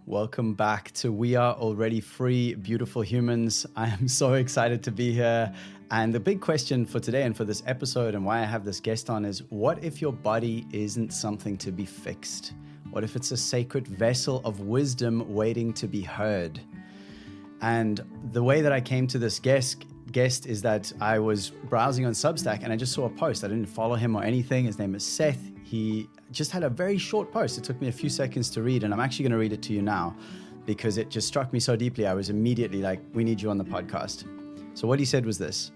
Welcome back to We Are Already Free, Beautiful Humans. I am so excited to be here. And the big question for today and for this episode and why I have this guest on is, what if your body isn't something to be fixed? What if it's a sacred vessel of wisdom waiting to be heard? And the way that I came to this guest is that I was browsing on Substack and I just saw a post. I didn't follow him or anything. His name is Seth. He just had a very short post. It took me a few seconds to read, and I'm actually going to read it to you now because it just struck me so deeply. I was immediately like, we need you on the podcast. So what he said was this: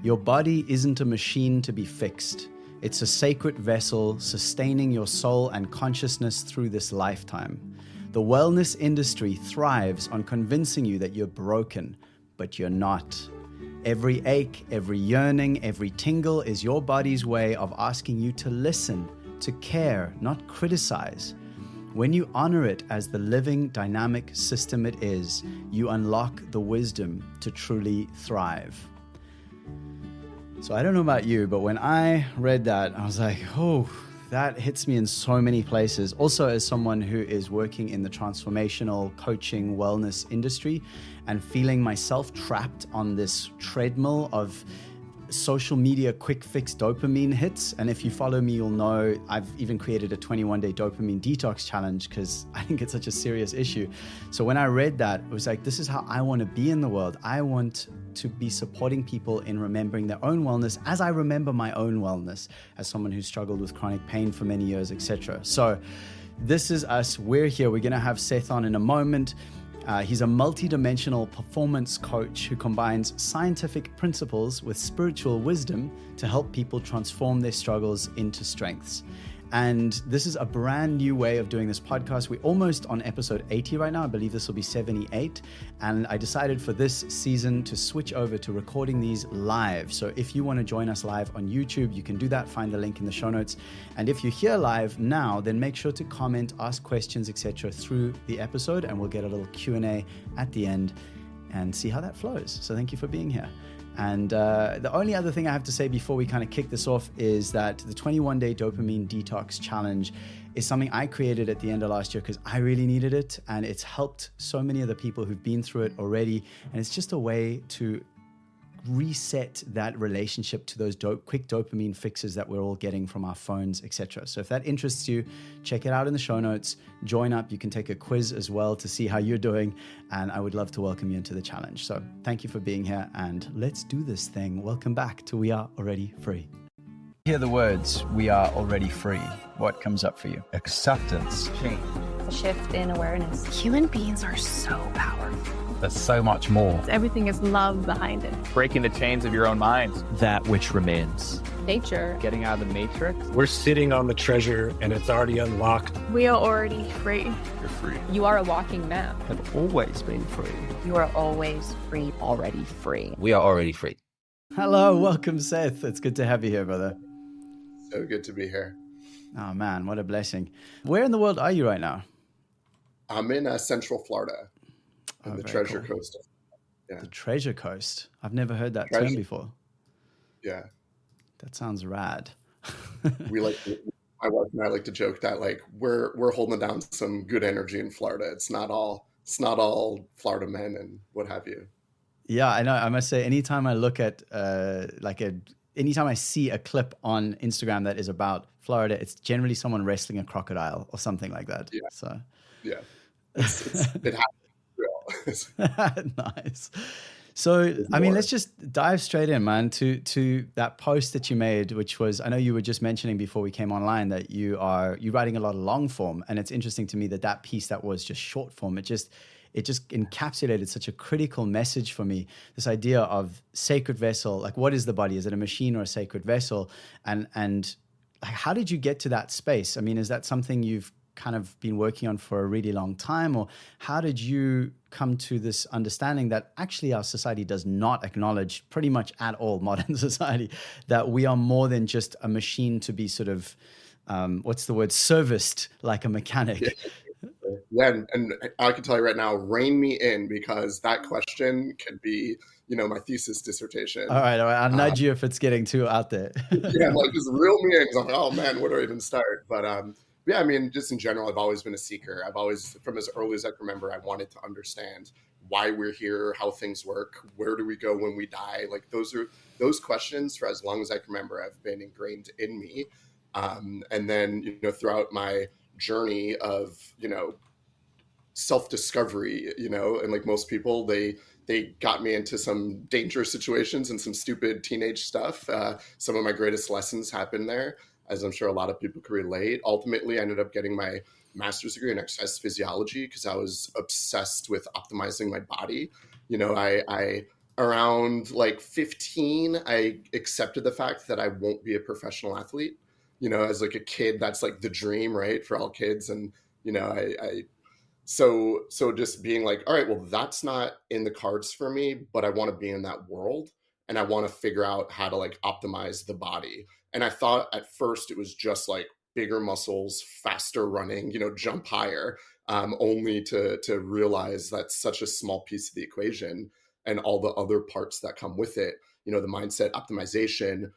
your body isn't a machine to be fixed. It's a sacred vessel sustaining your soul and consciousness through this lifetime. The wellness industry thrives on convincing you that you're broken, but you're not. Every ache, every yearning, every tingle is your body's way of asking you to listen, to care, not criticize. When you honor it as the living, dynamic system it is, you unlock the wisdom to truly thrive. So I don't know about you, but when I read that, I was like, oh, that hits me in so many places. Also, as someone who is working in the transformational coaching wellness industry and feeling myself trapped on this treadmill of social media quick fix dopamine hits. And if you follow me, you'll know I've even created a 21-day dopamine detox challenge because I think it's such a serious issue. So when I read that, it was like, this is how I want to be in the world. I want to be supporting people in remembering their own wellness as I remember my own wellness as someone who struggled with chronic pain for many years, etc. So this is us. We're here. We're going to have Seth on in a moment. He's a multidimensional performance coach who combines scientific principles with spiritual wisdom to help people transform their struggles into strengths. And this is a brand new way of doing this podcast. We're almost on episode 80 right now. I believe this will be 78. And I decided for this season to switch over to recording these live. So if you want to join us live on YouTube, you can do that. Find the link in the show notes. And if you're here live now, then make sure to comment, ask questions, etc. through the episode, and we'll get a little Q&A at the end and see how that flows. So thank you for being here. And the only other thing I have to say before we kind of kick this off is that the 21-day dopamine detox challenge is something I created at the end of last year because I really needed it. And it's helped so many of the people who've been through it already. And it's just a way to reset that relationship to those quick dopamine fixes that we're all getting from our phones, etc. So if that interests you, check it out in the show notes. Join up. You can take a quiz as well to see how you're doing. And I would love to welcome you into the challenge. So thank you for being here and let's do this thing. Welcome back to We Are Already Free. Hear the words, we are already free. What comes up for you? Acceptance. Change. A shift in awareness. Human beings are so powerful. There's so much more. Everything is love behind it. Breaking the chains of your own mind. That which remains. Nature. Getting out of the matrix. We're sitting on the treasure and it's already unlocked. We are already free. You're free. You are a walking map. Have always been free. You are always free, already free. We are already free. Hello, welcome Seth. It's good to have you here, brother. So good to be here. Oh man, what a blessing. Where in the world are you right now? I'm in Central Florida, on the Treasure Coast. Yeah. The Treasure Coast. I've never heard that term before. Yeah. That sounds rad. My wife and I like to joke that like we're holding down some good energy in Florida. It's not all Florida men and what have you. Yeah, I know. I must say, anytime I look at anytime I see a clip on Instagram that is about Florida, it's generally someone wrestling a crocodile or something like that. Yeah. So yeah, it happens. Nice. So, I mean, let's just dive straight in, man, to that post that you made, which was, I know you were just mentioning before we came online that you're writing a lot of long form. And it's interesting to me that piece that was just short form, it just encapsulated such a critical message for me. This idea of sacred vessel, like what is the body? Is it a machine or a sacred vessel? And like, how did you get to that space? I mean, is that something you've kind of been working on for a really long time, or how did you come to this understanding that actually our society does not acknowledge pretty much at all, modern society, that we are more than just a machine to be sort of, serviced like a mechanic? Yeah, and I can tell you right now, rein me in, because that question could be, my thesis dissertation. All right. I'll nudge you if it's getting too out there. Yeah, like just reel me in, because I'm like, oh man, where do I even start? But yeah, I mean, just in general, I've always been a seeker. I've always, from as early as I can remember, I wanted to understand why we're here, how things work, where do we go when we die? Like those questions for as long as I can remember have been ingrained in me. And then, throughout my journey of, self-discovery, and like most people, they got me into some dangerous situations and some stupid teenage stuff. Some of my greatest lessons happened there, as I'm sure a lot of people can relate. Ultimately, I ended up getting my master's degree in exercise physiology because I was obsessed with optimizing my body. I around like 15, I accepted the fact that I won't be a professional athlete. As like a kid, that's like the dream, right, for all kids. And so just being like, all right, well, that's not in the cards for me, but I want to be in that world, and I want to figure out how to like optimize the body. And I thought at first it was just like bigger muscles, faster running, jump higher, only to realize that's such a small piece of the equation, and all the other parts that come with it. The mindset, optimization,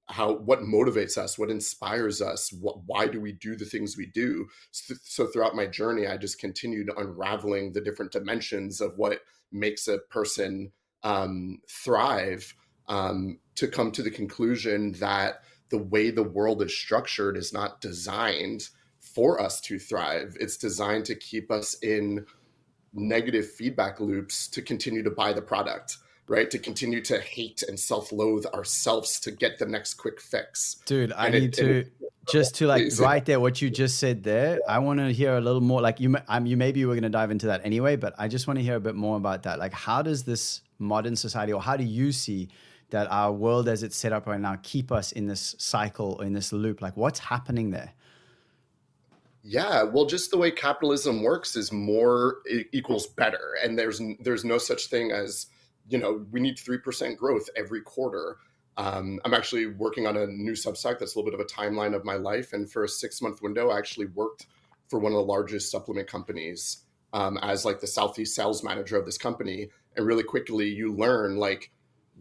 what motivates us, what inspires us, why do we do the things we do? So throughout my journey, I just continued unraveling the different dimensions of what makes a person thrive, to come to the conclusion that the way the world is structured is not designed for us to thrive. It's designed to keep us in negative feedback loops to continue to buy the product, right? To continue to hate and self-loathe ourselves to get the next quick fix. Dude, just to like right there, what you just said there, I want to hear a little more. Like you maybe you were going to dive into that anyway, but I just want to hear a bit more about that. Like, how does this modern society, or how do you see that our world as it's set up right now keep us in this cycle, in this loop? Like, what's happening there? Yeah, well, just the way capitalism works is more equals better. And there's no such thing as, we need 3% growth every quarter. I'm actually working on a new Substack that's a little bit of a timeline of my life. And for a 6-month window, I actually worked for one of the largest supplement companies as like the Southeast sales manager of this company. And really quickly, you learn like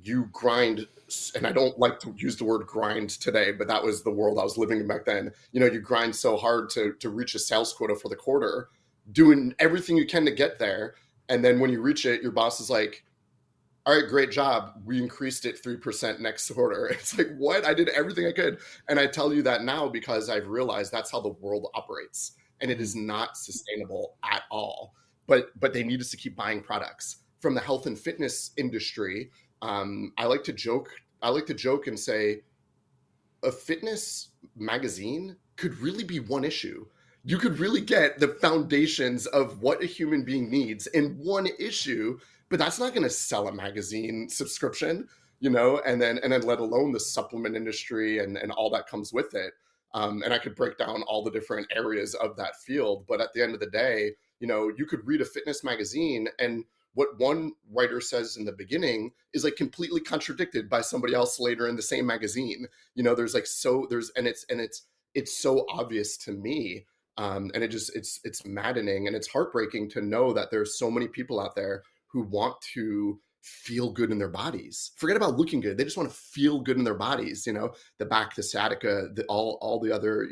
you grind, and I don't like to use the word grind today, but that was the world I was living in back then. You grind so hard to reach a sales quota for the quarter, doing everything you can to get there. And then when you reach it, your boss is like, all right, great job. We increased it 3% next quarter. It's like, what? I did everything I could. And I tell you that now because I've realized that's how the world operates. And it is not sustainable at all. But they need us to keep buying products. From the health and fitness industry, I like to joke and say a fitness magazine could really be one issue. You could really get the foundations of what a human being needs in one issue, but that's not going to sell a magazine subscription, and then let alone the supplement industry and all that comes with it. And I could break down all the different areas of that field. But at the end of the day, you could read a fitness magazine, and what one writer says in the beginning is like completely contradicted by somebody else later in the same magazine. It's so obvious to me. And it's maddening, and it's heartbreaking to know that there's so many people out there who want to feel good in their bodies. Forget about looking good. They just want to feel good in their bodies, the back, the sciatica, all the other,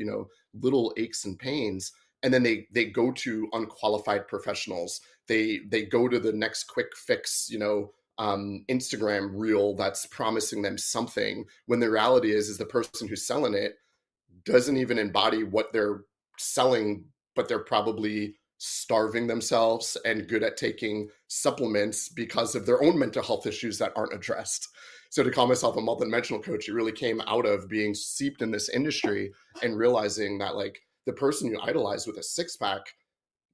little aches and pains. And then they go to unqualified professionals. They go to the next quick fix, Instagram reel that's promising them something, when the reality is the person who's selling it doesn't even embody what they're selling, but they're probably starving themselves and good at taking supplements because of their own mental health issues that aren't addressed. So to call myself a multidimensional coach, it really came out of being seeped in this industry and realizing that like the person you idolize with a 6-pack,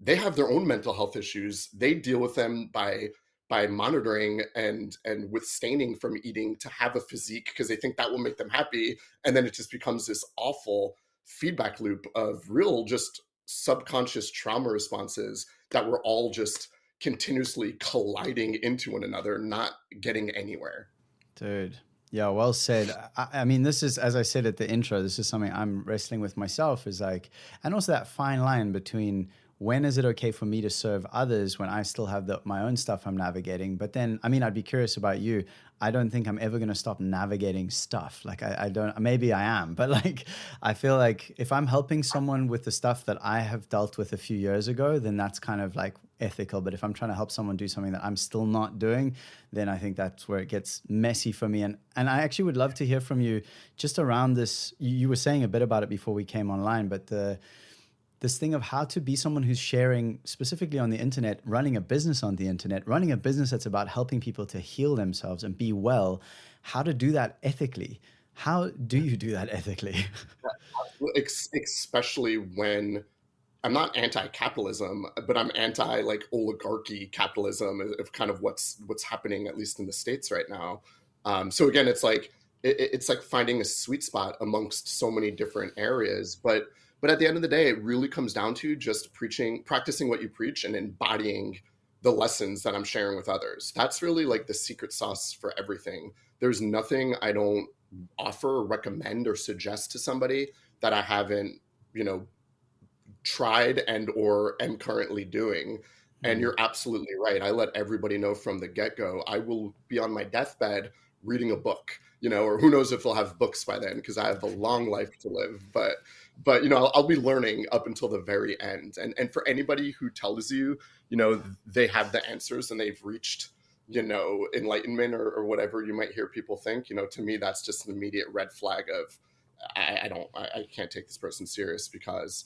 they have their own mental health issues. They deal with them by monitoring and withstanding from eating to have a physique because they think that will make them happy. And then it just becomes this awful feedback loop of real just subconscious trauma responses that we're all just continuously colliding into one another, not getting anywhere. Dude. Yeah, well said. I mean, this is, as I said at the intro, this is something I'm wrestling with myself, is like, and also that fine line between when is it okay for me to serve others when I still have my own stuff I'm navigating? But then, I mean, I'd be curious about you. I don't think I'm ever going to stop navigating stuff. Like I don't, maybe I am, but like, I feel like if I'm helping someone with the stuff that I have dealt with a few years ago, then that's kind of like ethical. But if I'm trying to help someone do something that I'm still not doing, then I think that's where it gets messy for me. And I actually would love to hear from you just around this. You were saying a bit about it before we came online, but this thing of how to be someone who's sharing specifically on the internet, running a business on the internet, running a business that's about helping people to heal themselves and be well, how to do that ethically. How do you do that ethically? Especially when I'm not anti-capitalism, but I'm anti like oligarchy capitalism of kind of what's happening, at least in the States right now. So again, it's like finding a sweet spot amongst so many different areas, but at the end of the day, it really comes down to just practicing what you preach and embodying the lessons that I'm sharing with others. That's really like the secret sauce for everything. There's nothing I don't offer or recommend or suggest to somebody that I haven't, tried and or am currently doing. And you're absolutely right. I let everybody know from the get-go, I will be on my deathbed reading a book, or who knows if I'll have books by then, because I have a long life to live. But I'll be learning up until the very end. And for anybody who tells you, they have the answers and they've reached, enlightenment or whatever you might hear people think, to me, that's just an immediate red flag of, I can't take this person serious, because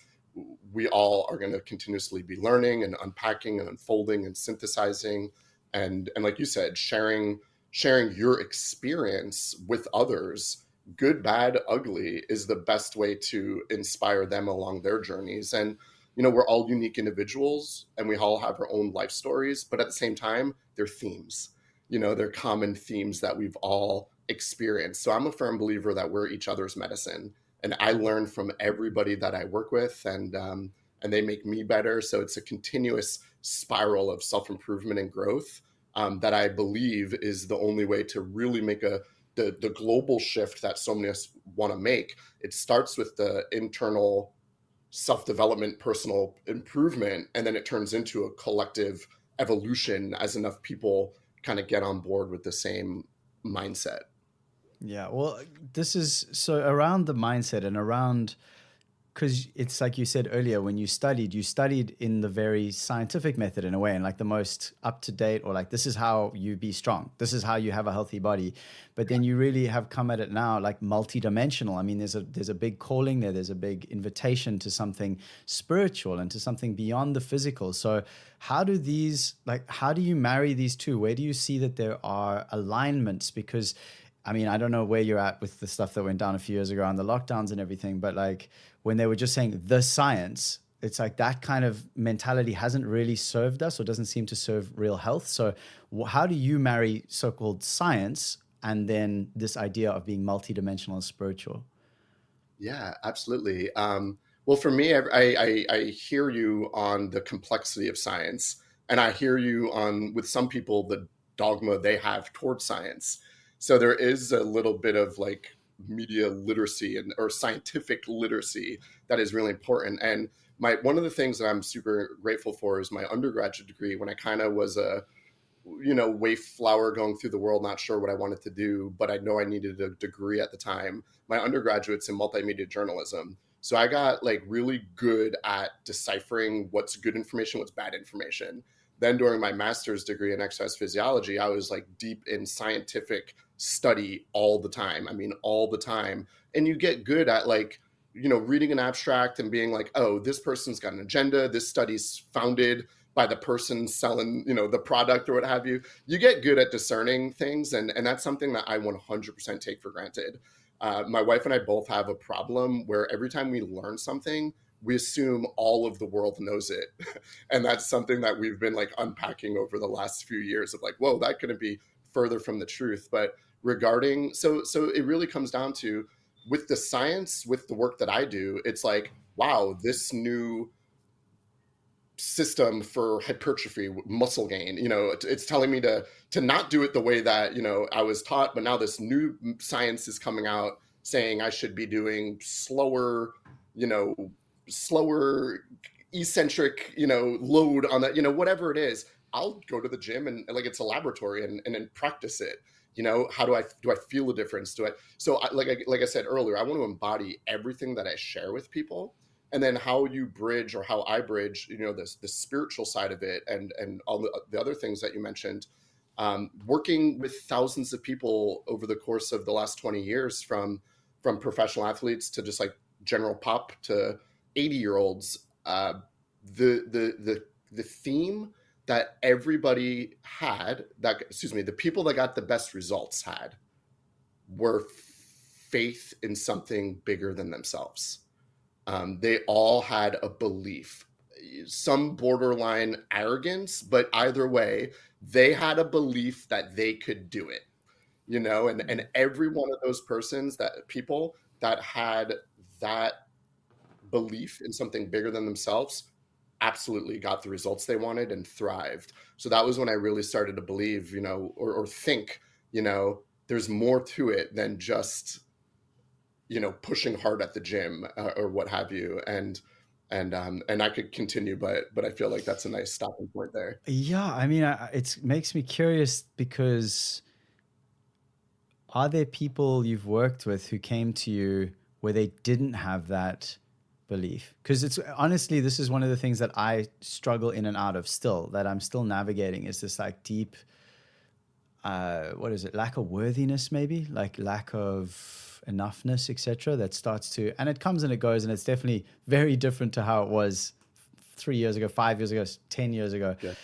we all are going to continuously be learning and unpacking and unfolding and synthesizing. And like you said, sharing your experience with others, good, bad, ugly, is the best way to inspire them along their journeys. And, we're all unique individuals and we all have our own life stories, but at the same time, they're themes, they're common themes that we've all experienced. So I'm a firm believer that we're each other's medicine, and I learn from everybody that I work with, and they make me better. So it's a continuous spiral of self-improvement and growth that I believe is the only way to really make the global shift that so many of us want to make. It starts with the internal self-development, personal improvement, and then it turns into a collective evolution as enough people kind of get on board with the same mindset. Yeah, well, this is so around the mindset and around, because it's like you said earlier, when you studied in the very scientific method in a way, and like the most up to date, or like, this is how you be strong. This is how you have a healthy body. But then you really have come at it now like multidimensional. I mean, there's a big calling there. There's a big invitation to something spiritual and to something beyond the physical. So how do you marry these two? Where do you see that there are alignments? Because I mean, I don't know where you're at with the stuff that went down a few years ago on the lockdowns and everything, but like when they were just saying the science, it's like that kind of mentality hasn't really served us or doesn't seem to serve real health. So how do you marry so-called science and then this idea of being multidimensional and spiritual? Yeah, absolutely. Well, for me, I hear you on the complexity of science, and I hear you on, with some people, the dogma they have towards science. So there is a little bit of like media literacy or scientific literacy that is really important. And one of the things that I'm super grateful for is my undergraduate degree, when I kind of was a, waif flower going through the world, not sure what I wanted to do, but I know I needed a degree at the time. My undergraduate's in multimedia journalism. So I got like really good at deciphering what's good information, what's bad information. Then during my master's degree in exercise physiology, I was like deep in scientific study all the time. I mean, all the time. And you get good at like, reading an abstract and being like, oh, this person's got an agenda. This study's founded by the person selling, the product or what have you. You get good at discerning things. And that's something that I 100% take for granted. My wife and I both have a problem where every time we learn something, we assume all of the world knows it. And that's something that we've been like unpacking over the last few years of like, whoa, that couldn't be further from the truth. But regarding, so it really comes down to, with the science, with the work that I do, it's like, wow, this new system for hypertrophy, muscle gain, it's telling me to not do it the way that, I was taught, but now this new science is coming out saying I should be doing slower eccentric, load on that, whatever it is, I'll go to the gym and like it's a laboratory and then practice it. How do I feel a difference? Like I said earlier, I want to embody everything that I share with people. And then how you bridge, or how I bridge, the spiritual side of it and all the other things that you mentioned, working with thousands of people over the course of the last 20 years, from professional athletes to just like general pop to 80-year-olds, the theme that everybody had, the people that got the best results had, were faith in something bigger than themselves. They all had a belief, some borderline arrogance, but either way, they had a belief that they could do it, and every one of those people that had that belief in something bigger than themselves absolutely got the results they wanted and thrived. So that was when I really started to believe, or think, there's more to it than just pushing hard at the gym, or what have you. And I could continue, but I feel like that's a nice stopping point there. Yeah, I mean, it makes me curious, because are there people you've worked with who came to you where they didn't have that belief? Because it's honestly, this is one of the things that I struggle in and out of still, that I'm still navigating, is this like deep, lack of worthiness, maybe, like lack of enoughness, etc., that starts to, and it comes and it goes, and it's definitely very different to how it was 3 years ago, 5 years ago, 10 years ago. Yeah.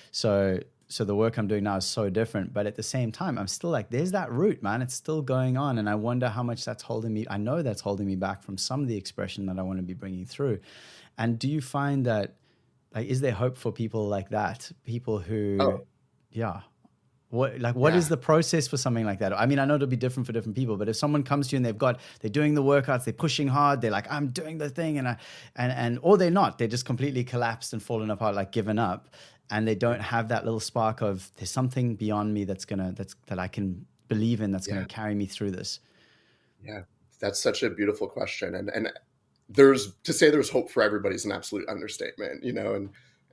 So the work I'm doing now is so different, but at the same time, I'm still like, there's that root, man. It's still going on, and I wonder how much that's holding me. I know that's holding me back from some of the expression that I want to be bringing through. And do you find that, like, is there hope for people like that? People who, What is the process for something like that? I mean, I know it'll be different for different people, but if someone comes to you and they're doing the workouts, they're pushing hard, they're like, I'm doing the thing, or they're not, they're just completely collapsed and fallen apart, like given up, and they don't have that little spark of, there's something beyond me that I can believe in, that's going to carry me through this. Yeah, that's such a beautiful question. And there's hope for everybody is an absolute understatement,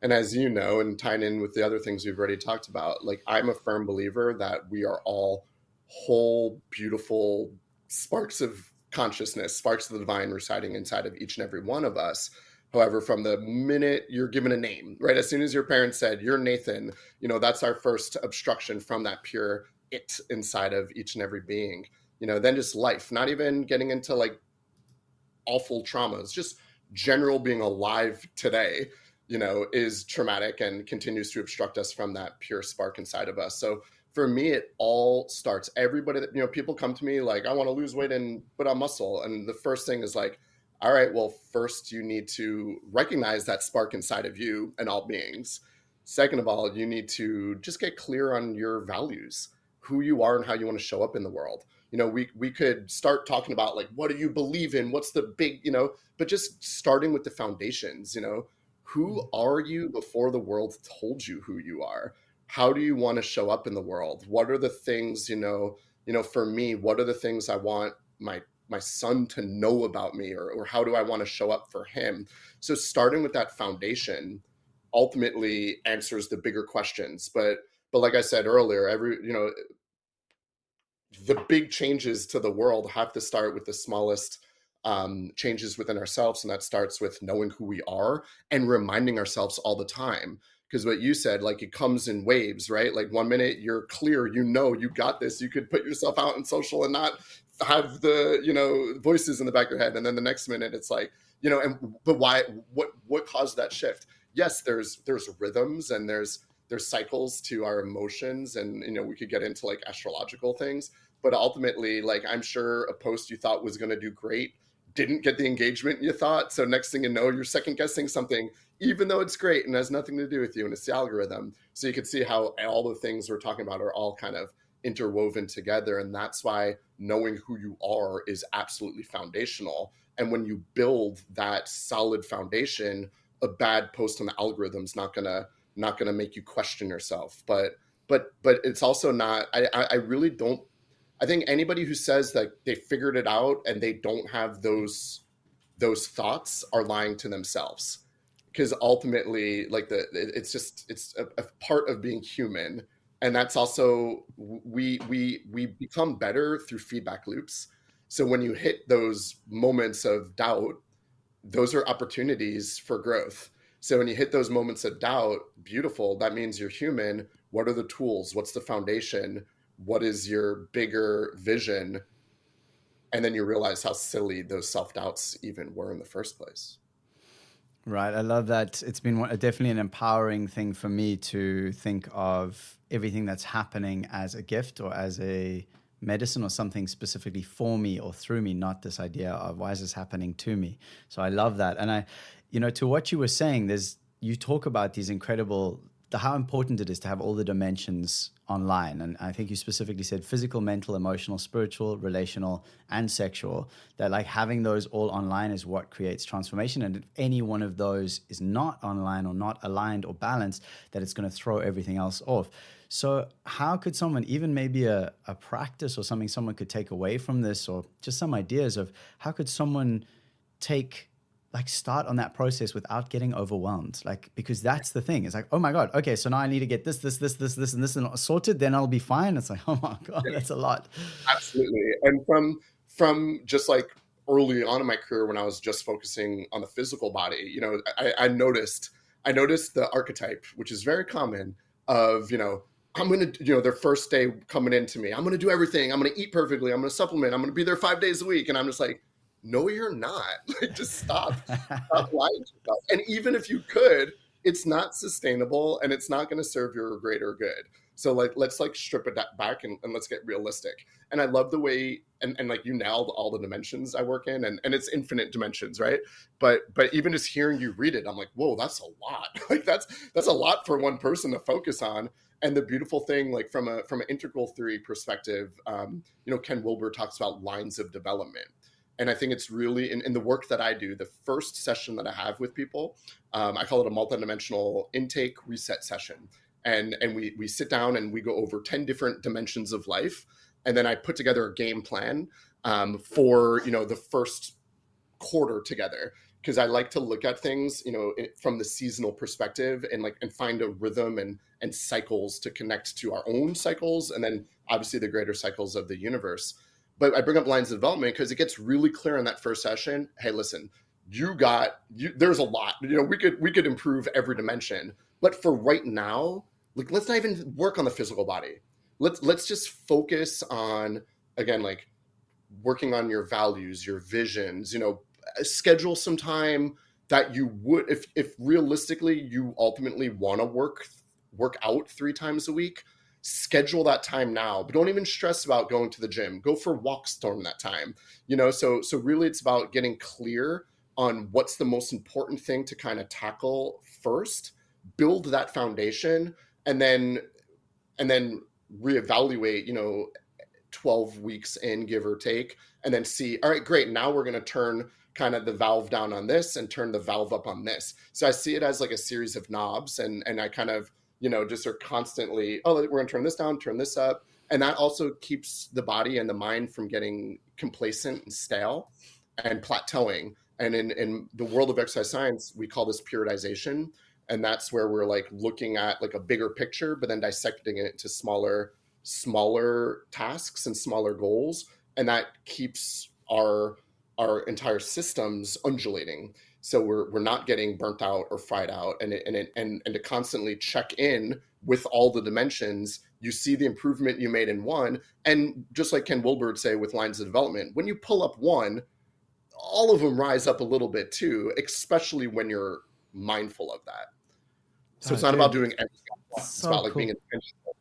and as you know, and tying in with the other things we've already talked about, like, I'm a firm believer that we are all whole, beautiful sparks of consciousness, sparks of the divine residing inside of each and every one of us. However, from the minute you're given a name, right? As soon as your parents said, you're Nathan, that's our first obstruction from that pure it inside of each and every being. Then just life, not even getting into like awful traumas, just general being alive today, is traumatic and continues to obstruct us from that pure spark inside of us. So for me, it all starts, everybody that, people come to me like, I want to lose weight and put on muscle. And the first thing is like, all right, well, first you need to recognize that spark inside of you and all beings. Second of all, you need to just get clear on your values, who you are and how you want to show up in the world. We could start talking about like, what do you believe in? What's the big, but just starting with the foundations, who are you before the world told you who you are? How do you want to show up in the world? What are the things, for me, what are the things I want my son to know about me, or how do I want to show up for him? So starting with that foundation ultimately answers the bigger questions. But like I said earlier, the big changes to the world have to start with the smallest changes within ourselves. And that starts with knowing who we are and reminding ourselves all the time. Because what you said, like, it comes in waves, right? Like 1 minute you're clear, you got this, you could put yourself out in social and not have the, voices in the back of your head. And then the next minute it's like, but why, what caused that shift? Yes, there's rhythms and there's cycles to our emotions, and, we could get into like astrological things, but ultimately, like, I'm sure a post you thought was going to do great didn't get the engagement you thought. So next thing you know, you're second guessing something, even though it's great and has nothing to do with you, and it's the algorithm. So you can see how all the things we're talking about are all kind of interwoven together. And that's why knowing who you are is absolutely foundational. And when you build that solid foundation, a bad post on the algorithm is not gonna make you question yourself. But it's also not, I really don't, I think anybody who says that they figured it out and they don't have those thoughts are lying to themselves. because ultimately, like it's a part of being human, and that's also we become better through feedback loops. So when you hit those moments of doubt, those are opportunities for growth. So when you hit those moments of doubt, beautiful, that means you're human. What are the tools? What's the foundation? What is your bigger vision? And then you realize how silly those self-doubts even were in the first place. Right. I love that. It's been definitely an empowering thing for me to think of everything that's happening as a gift or as a medicine or something specifically for me or through me, not this idea of why is this happening to me. So I love that. And to what you were saying, you talk about these incredible, how important it is to have all the dimensions online. And I think you specifically said physical, mental, emotional, spiritual, relational, and sexual, that like having those all online is what creates transformation. And if any one of those is not online or not aligned or balanced, that it's going to throw everything else off. So how could someone, even maybe a practice or something someone could take away from this, or just some ideas of how could someone start on that process without getting overwhelmed? Because that's the thing. It's like, oh my God, okay, so now I need to get this, and this sorted, then I'll be fine. It's like, oh my God, that's a lot. Absolutely. And from just like early on in my career, when I was just focusing on the physical body, I noticed the archetype, which is very common, of, I'm going to, their first day coming into me, I'm going to do everything. I'm going to eat perfectly. I'm going to supplement. I'm going to be there 5 days a week. And I'm just like, no, you're not. Just stop lying to yourself. And even if you could, it's not sustainable and it's not going to serve your greater good. So let's strip it back and let's get realistic. And I love the way, and like you nailed all the dimensions I work in, and it's infinite dimensions, right? But even just hearing you read it, I'm like, whoa, that's a lot. That's a lot for one person to focus on. And the beautiful thing, like from an integral theory perspective, Ken Wilber talks about lines of development. And I think it's really, in the work that I do, the first session that I have with people, I call it a multidimensional intake reset session. And we sit down and we go over 10 different dimensions of life. And then I put together a game plan for, the first quarter together. Because I like to look at things, from the seasonal perspective and find a rhythm and cycles to connect to our own cycles. And then obviously the greater cycles of the universe. But I bring up lines of development because it gets really clear in that first session. Hey, listen, there's a lot. We could improve every dimension. But for right now, let's not even work on the physical body. Let's just focus on, again, working on your values, your visions. Schedule some time that you would, if realistically you ultimately want to work out 3 times a week. Schedule that time now, but don't even stress about going to the gym. Go for walks during that time. So really it's about getting clear on what's the most important thing to kind of tackle first, build that foundation, and then reevaluate, 12 weeks in, give or take, and then see, all right, great. Now we're going to turn kind of the valve down on this and turn the valve up on this. So I see it as like a series of knobs, and I kind of, just are constantly, we're going to turn this down, turn this up. And that also keeps the body and the mind from getting complacent and stale and plateauing. And in the world of exercise science, we call this periodization. And that's where we're looking at a bigger picture, but then dissecting it into smaller tasks and smaller goals. And that keeps our entire systems undulating. So we're not getting burnt out or fried out, and to constantly check in with all the dimensions. You see the improvement you made in one, and just like Ken Wilber would say with lines of development, when you pull up one, all of them rise up a little bit too, especially when you're mindful of that. So it's not about doing everything at once. It's about being intentional.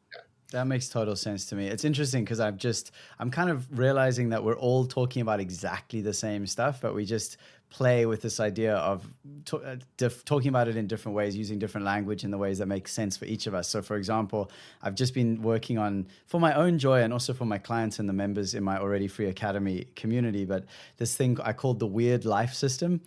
That makes total sense to me. It's interesting because I'm kind of realizing that we're all talking about exactly the same stuff, but we just play with this idea of talking about it in different ways, using different language in the ways that make sense for each of us. So for example, I've just been working on, for my own joy and also for my clients and the members in my Already Free Academy community, but this thing I called the weird life system.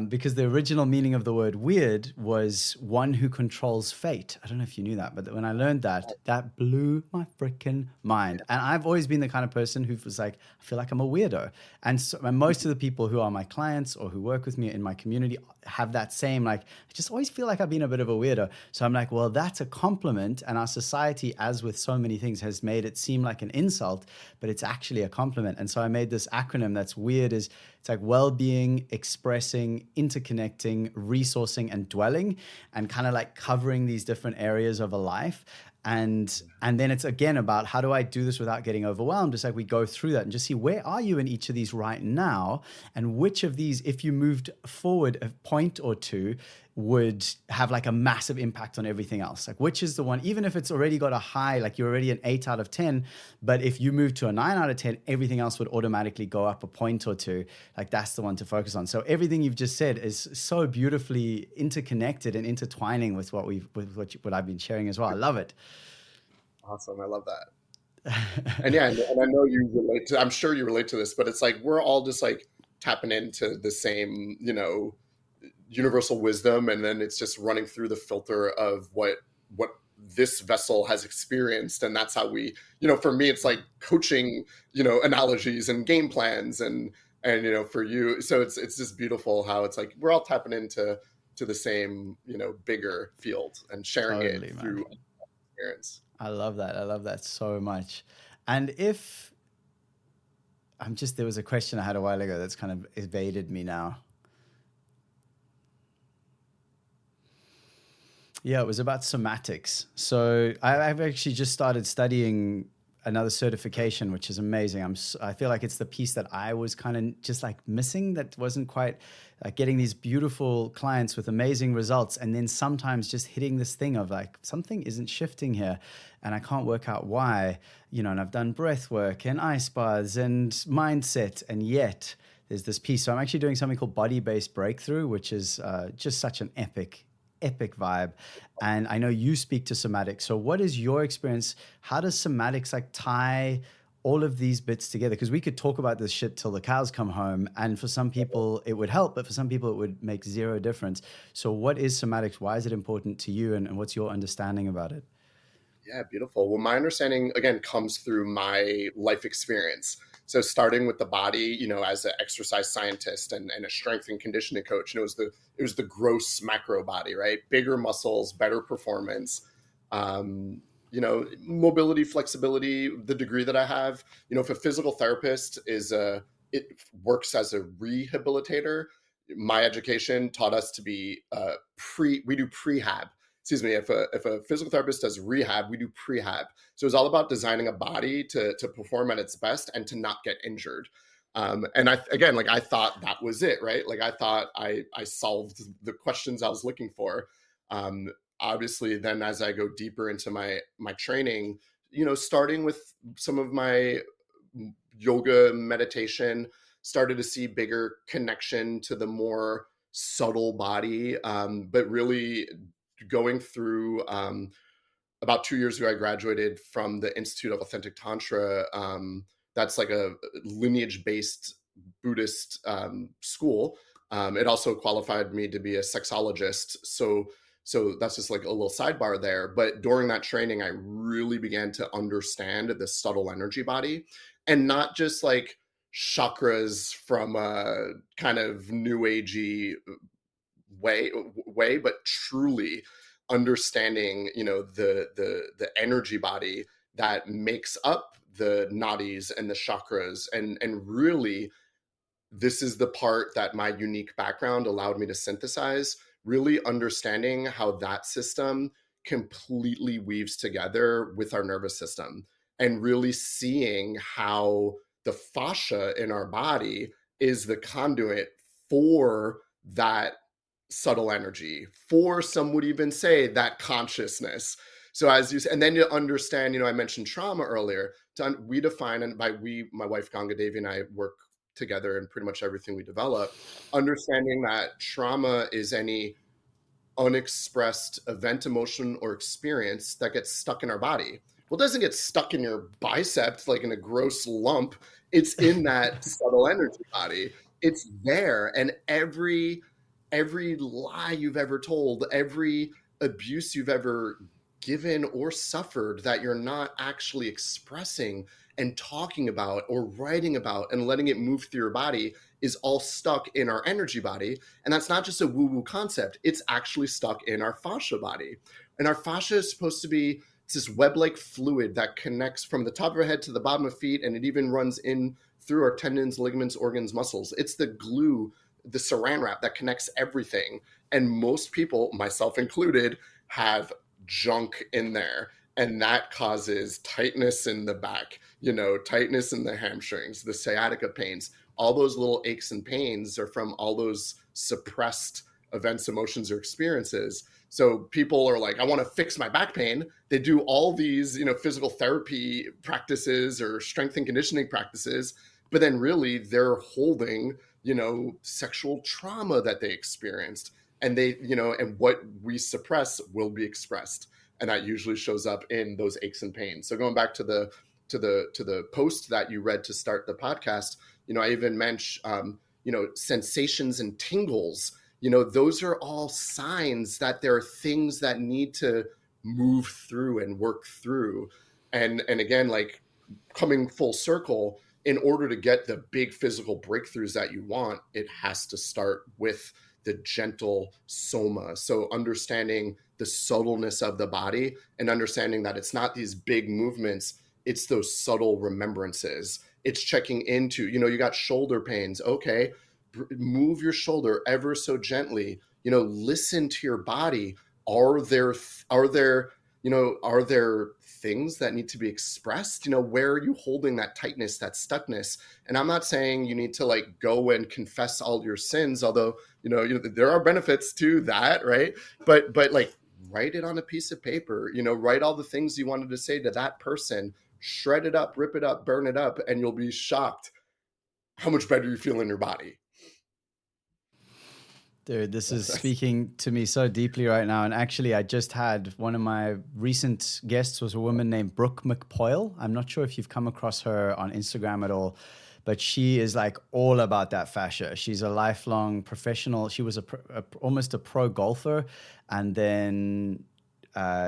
Because the original meaning of the word weird was one who controls fate. I don't know if you knew that, but when I learned that blew my freaking mind. And I've always been the kind of person who was like, I feel like I'm a weirdo. And most of the people who are my clients or who work with me in my community have that same, like, I just always feel like I've been a bit of a weirdo. So I'm like, well, that's a compliment. And our society, as with so many things, has made it seem like an insult, but it's actually a compliment. And so I made this acronym that's weird. It's like well-being, expressing, interconnecting, resourcing, and dwelling, and kind of like covering these different areas of a life. And then it's again about how do I do this without getting overwhelmed? It's like we go through that and just see where are you in each of these right now, and which of these, if you moved forward a point or two, would have like a massive impact on everything else. Like which is the one, even if it's already got a high, like you're already an 8 out of 10, but if you move to a 9 out of 10, everything else would automatically go up a point or two. Like that's the one to focus on. So everything you've just said is so beautifully interconnected and intertwining with what I've been sharing as well. I love it. Awesome. I love that. And yeah, and I know you relate to, I'm sure you relate to this, but it's like, we're all just like tapping into the same, universal wisdom. And then it's just running through the filter of what this vessel has experienced. And that's how we, for me, it's like coaching, analogies and game plans and for you. So it's just beautiful how it's like, we're all tapping into the same, bigger field and sharing it through experience. I love that. I love that so much. And there was a question I had a while ago that's kind of evaded me now. Yeah, it was about somatics. So I've actually just started studying another certification, which is amazing. I feel like it's the piece that I was kind of just like missing, that wasn't quite like getting these beautiful clients with amazing results. And then sometimes just hitting this thing of like, something isn't shifting here and I can't work out why, and I've done breath work and ice baths and mindset, and yet there's this piece. So I'm actually doing something called body-based breakthrough, which is just such an epic vibe. And I know you speak to somatics. So what is your experience? How does somatics like tie all of these bits together? Because we could talk about this shit till the cows come home. And for some people it would help, but for some people it would make zero difference. So what is somatics? Why is it important to you? And what's your understanding about it? Yeah, beautiful. Well, my understanding, again, comes through my life experience. So starting with the body, as an exercise scientist and a strength and conditioning coach, it was the gross macro body, right? Bigger muscles, better performance, mobility, flexibility, the degree that I have. If a physical therapist it works as a rehabilitator, my education taught us to be we do prehab. Excuse me, if a physical therapist does rehab, we do prehab. So it's all about designing a body to perform at its best and to not get injured. And I thought that was it, right? Like I thought I solved the questions I was looking for. Obviously, then as I go deeper into my training, starting with some of my yoga meditation, started to see bigger connection to the more subtle body, but really going through about 2 years ago, I graduated from the Institute of Authentic Tantra. That's like a lineage-based Buddhist school. It also qualified me to be a sexologist. So that's just like a little sidebar there. But during that training, I really began to understand the subtle energy body, and not just like chakras from a kind of new agey way, but truly understanding, the energy body that makes up the nadis and the chakras, and really, this is the part that my unique background allowed me to synthesize, really understanding how that system completely weaves together with our nervous system, and really seeing how the fascia in our body is the conduit for that subtle energy, for some would even say that consciousness. So as you, and then you understand, I mentioned trauma earlier. We define, and by we, my wife Ganga Devi and I work together in pretty much everything we develop, understanding that trauma is any unexpressed event, emotion, or experience that gets stuck in our body. Well, it doesn't get stuck in your bicep like in a gross lump. It's in that subtle energy body. It's there. And every lie you've ever told, every abuse you've ever given or suffered that you're not actually expressing and talking about or writing about and letting it move through your body is all stuck in our energy body. And that's not just a woo-woo concept. It's actually stuck in our fascia body. And our fascia is supposed to be this web-like fluid that connects from the top of our head to the bottom of feet, and it even runs in through our tendons, ligaments, organs, muscles. It's the glue, the saran wrap that connects everything. And most people, myself included, have junk in there. And that causes tightness in the back, tightness in the hamstrings, the sciatica pains. All those little aches and pains are from all those suppressed events, emotions, or experiences. So people are like, I want to fix my back pain. They do all these, physical therapy practices or strength and conditioning practices, but then really they're holding, sexual trauma that they experienced. And they, and what we suppress will be expressed. And that usually shows up in those aches and pains. So going back to the post that you read to start the podcast, I even mentioned, sensations and tingles. Those are all signs that there are things that need to move through and work through. And again, like coming full circle, in order to get the big physical breakthroughs that you want, it has to start with the gentle soma. So understanding the subtleness of the body and understanding that it's not these big movements, it's those subtle remembrances. It's checking into, you got shoulder pains. Okay, move your shoulder ever so gently, listen to your body. Are there things that need to be expressed? Where are you holding that tightness, that stuckness? And I'm not saying you need to like go and confess all your sins, although, there are benefits to that, right? But like write it on a piece of paper, write all the things you wanted to say to that person, shred it up, rip it up, burn it up, and you'll be shocked how much better you feel in your body. Dude, this is speaking to me so deeply right now. And actually, I just had one of my recent guests was a woman named Brooke McPoyle. I'm not sure if you've come across her on Instagram at all, but she is like all about that fascia. She's a lifelong professional. She was almost a pro golfer and then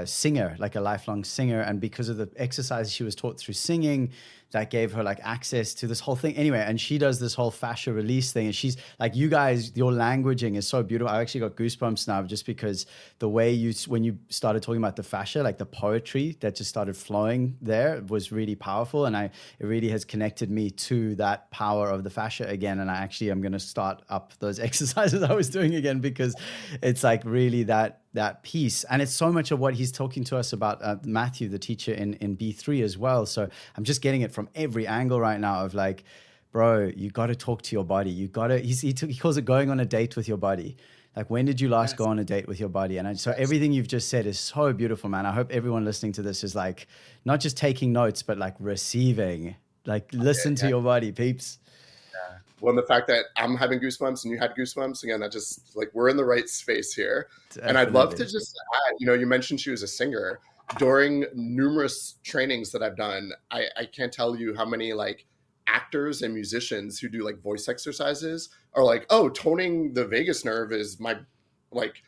singer, like a lifelong singer. And because of the exercises she was taught through singing, that gave her like access to this whole thing. Anyway, and she does this whole fascia release thing. And she's like, you guys, your languaging is so beautiful. I actually got goosebumps now just because the way when you started talking about the fascia, like the poetry that just started flowing there was really powerful. And it really has connected me to that power of the fascia again. And I actually am going to start up those exercises I was doing again, because it's like really that piece. And it's so much of what he's talking to us about, Matthew, the teacher in B3 as well. So I'm just getting it from every angle right now of like, bro, you got to talk to your body. You got to, he calls it going on a date with your body. Like, when did you last go on a date with your body? And so everything you've just said is so beautiful, man. I hope everyone listening to this is like, not just taking notes, but like receiving, like listen to your body, peeps. Well, the fact that I'm having goosebumps and you had goosebumps, again, that just like we're in the right space here. Definitely. And I'd love to just add, you mentioned she was a singer. During numerous trainings that I've done, I can't tell you how many like actors and musicians who do like voice exercises are like, oh, toning the vagus nerve is my like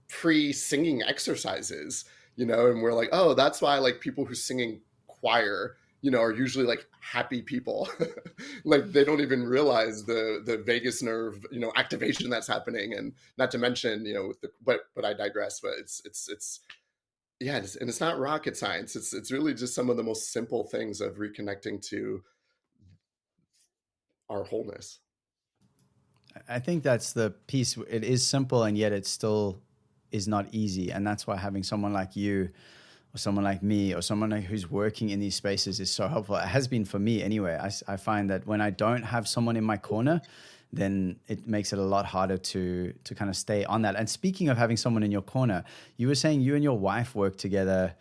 pre-singing exercises, and we're like, oh, that's why like people who sing in choir, are usually like happy people. Like they don't even realize the vagus nerve, activation that's happening. And not to mention, but I digress, but it's and it's not rocket science. It's really just some of the most simple things of reconnecting to our wholeness. I think that's the piece. It is simple, and yet it still is not easy. And that's why having someone like you or someone like me or someone who's working in these spaces is so helpful. It has been for me anyway. I find that when I don't have someone in my corner, then it makes it a lot harder to kind of stay on that. And speaking of having someone in your corner, you were saying you and your wife work together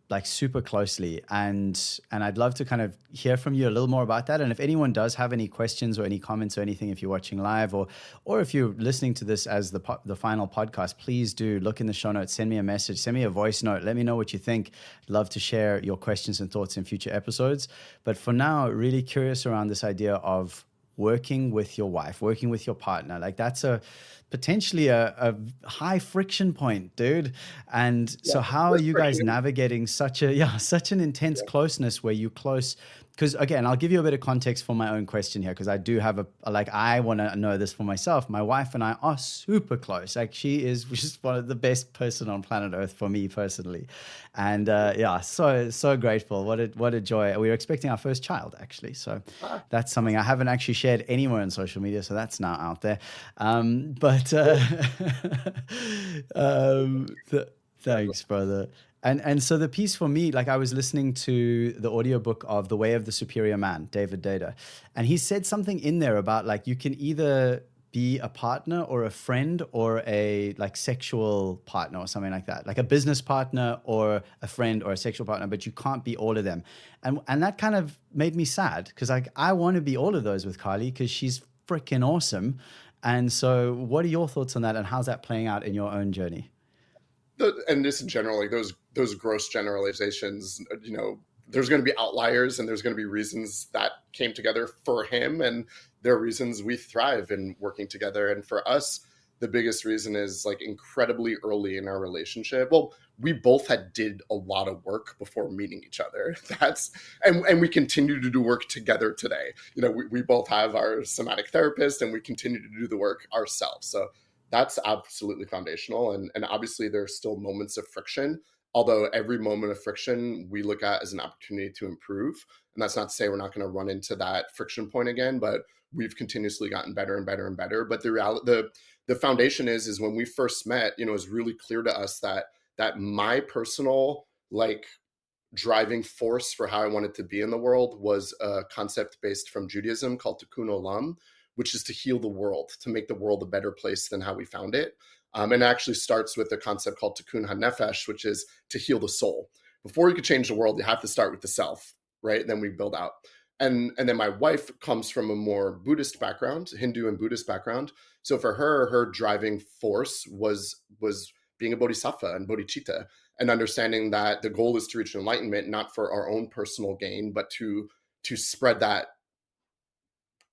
like super closely, and I'd love to kind of hear from you a little more about that. And if anyone does have any questions or any comments or anything, if you're watching live or if you're listening to this as the final podcast, please do look in the show notes, send me a message, send me a voice note, let me know what you think. I'd love to share your questions and thoughts in future episodes. But for now, really curious around this idea of working with your wife, working with your partner. Like that's potentially a high friction point, dude. And so how are you guys navigating such an intense closeness where you close? Because again, I'll give you a bit of context for my own question here, because I do have I want to know this for myself. My wife and I are super close. Like, she is just one of the best person on planet Earth for me personally. And so grateful. What a joy. We were expecting our first child, actually. So that's something I haven't actually shared anywhere on social media. So that's now out there. Thanks, brother. And so the piece for me, like, I was listening to the audiobook of The Way of the Superior Man, David Data, and he said something in there about, like, you can either be a partner or a friend or a, like, sexual partner or something like that, like a business partner or a friend or a sexual partner, but you can't be all of them. And that kind of made me sad, because, like, I want to be all of those with Carly because she's freaking awesome. And so what are your thoughts on that, and how's that playing out in your own journey? And this in general, like those gross generalizations, you know, there's going to be outliers, and there's going to be reasons that came together for him, and there are reasons we thrive in working together. And for us, the biggest reason is, like, incredibly early in our relationship. Well, we both did a lot of work before meeting each other. And we continue to do work together today. You know, we both have our somatic therapist, and we continue to do the work ourselves. So that's absolutely foundational. And obviously there are still moments of friction, although every moment of friction we look at as an opportunity to improve. And that's not to say we're not going to run into that friction point again, but we've continuously gotten better and better and better. But the foundation is when we first met, you know, it was really clear to us that my personal, like, driving force for how I wanted to be in the world was a concept based from Judaism called Tikkun Olam, which is to heal the world, to make the world a better place than how we found it. And it actually starts with a concept called Tikkun HaNefesh, which is to heal the soul. Before you could change the world, you have to start with the self, right? Then we build out. And then my wife comes from a more Buddhist background, Hindu and Buddhist background. So for her driving force was being a bodhisattva and bodhicitta, and understanding that the goal is to reach enlightenment, not for our own personal gain, but to spread that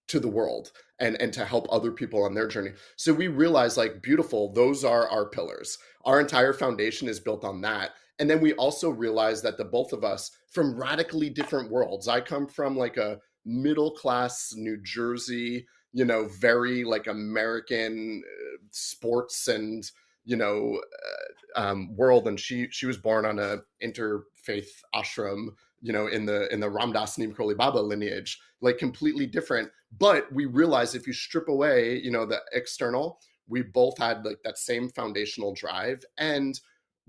to the world and to help other people on their journey. So we realized, like, beautiful, those are our pillars. Our entire foundation is built on that. And then we also realized that the both of us, from radically different worlds, I come from, like, a middle-class New Jersey, you know, very, like, American sports and, you know, world. And she was born on a interfaith ashram, you know, in the Ramdas Neem Karoli Baba lineage, like, completely different. But we realized if you strip away, you know, the external, we both had, like, that same foundational drive. And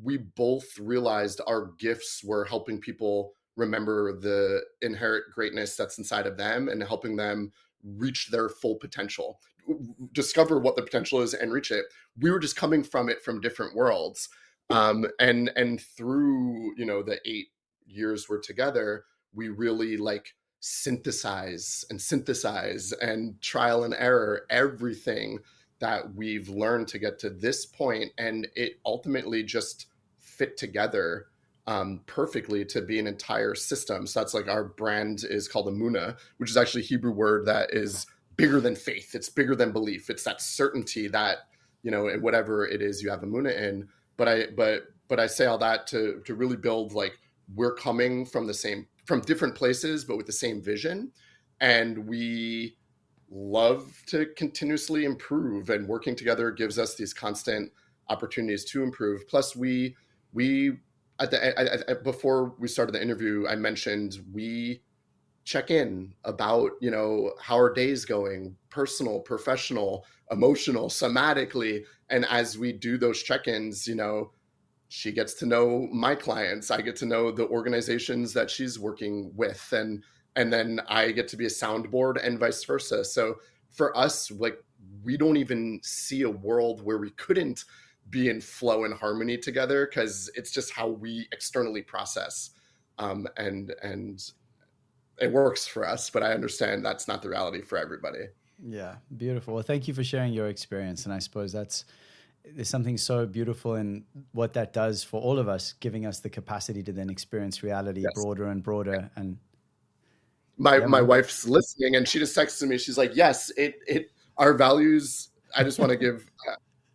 we both realized our gifts were helping people remember the inherent greatness that's inside of them, and helping them reach their full potential, discover what the potential is and reach it. We were just coming from it from different worlds. And through, you know, the 8 years we're together, we really, like, synthesize and trial and error everything that we've learned to get to this point. And it ultimately just fit together perfectly to be an entire system. So that's, like, our brand is called Emunah, which is actually a Hebrew word that is bigger than faith. It's bigger than belief. It's that certainty that, you know, in whatever it is you have Emunah in. But I say all that to really build, like, we're coming from different places, but with the same vision. And we love to continuously improve, and working together gives us these constant opportunities to improve. Plus we before we started the interview, I mentioned we check in about, you know, how our day's going, personal, professional, emotional, somatically. And as we do those check-ins, you know, she gets to know my clients, I get to know the organizations that she's working with, and then I get to be a soundboard, and vice versa. So for us, like, we don't even see a world where we couldn't be in flow and harmony together, because it's just how we externally process. And it works for us, but I understand that's not the reality for everybody. Yeah, beautiful. Well, thank you for sharing your experience. And I suppose there's something so beautiful in what that does for all of us, giving us the capacity to then experience reality broader and broader. And my wife's listening, and she just texted me. She's like, yes, our values I just want to give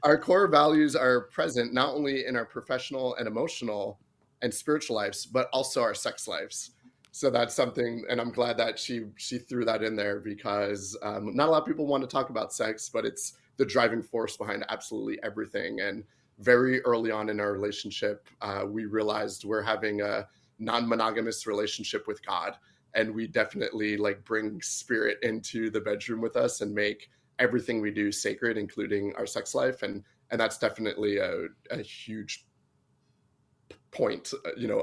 our core values are present not only in our professional and emotional and spiritual lives, but also our sex lives. So that's something, and I'm glad that she threw that in there, because not a lot of people want to talk about sex, but it's the driving force behind absolutely everything. And very early on in our relationship, we realized we're having a non-monogamous relationship with God, and we definitely like bring spirit into the bedroom with us and make everything we do sacred, including our sex life, and that's definitely a huge point,